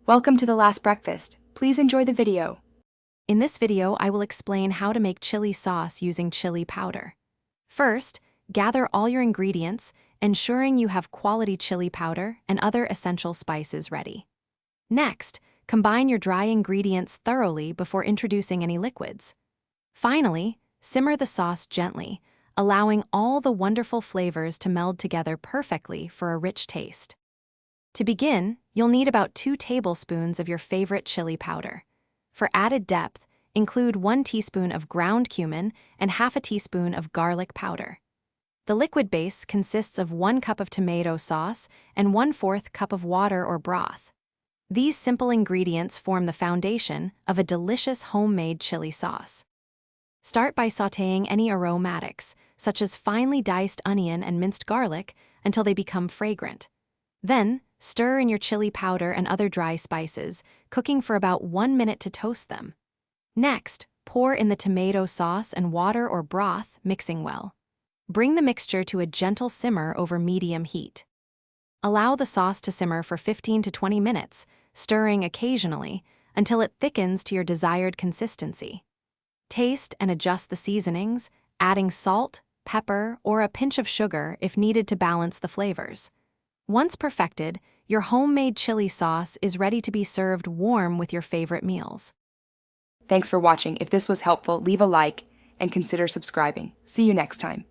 Welcome to the last breakfast. Please enjoy the video. In this video, I will explain how to make chili sauce using chili powder. First, gather all your ingredients, ensuring you have quality chili powder and other essential spices ready. Next, combine your dry ingredients thoroughly before introducing any liquids. Finally, simmer the sauce gently, allowing all the wonderful flavors to meld together perfectly for a rich taste. To begin, you'll need about 2 tablespoons of your favorite chili powder. For added depth, include 1 teaspoon of ground cumin and half a teaspoon of garlic powder. The liquid base consists of 1 cup of tomato sauce and 1/4 cup of water or broth. These simple ingredients form the foundation of a delicious homemade chili sauce. Start by sautéing any aromatics, such as finely diced onion and minced garlic, until they become fragrant. Then, stir in your chili powder and other dry spices, cooking for about 1 minute to toast them. Next, pour in the tomato sauce and water or broth, mixing well. Bring the mixture to a gentle simmer over medium heat. Allow the sauce to simmer for 15 to 20 minutes, stirring occasionally, until it thickens to your desired consistency. Taste and adjust the seasonings, adding salt, pepper, or a pinch of sugar if needed to balance the flavors. Once perfected, your homemade chili sauce is ready to be served warm with your favorite meals. Thanks for watching. If this was helpful, leave a like and consider subscribing. See you next time.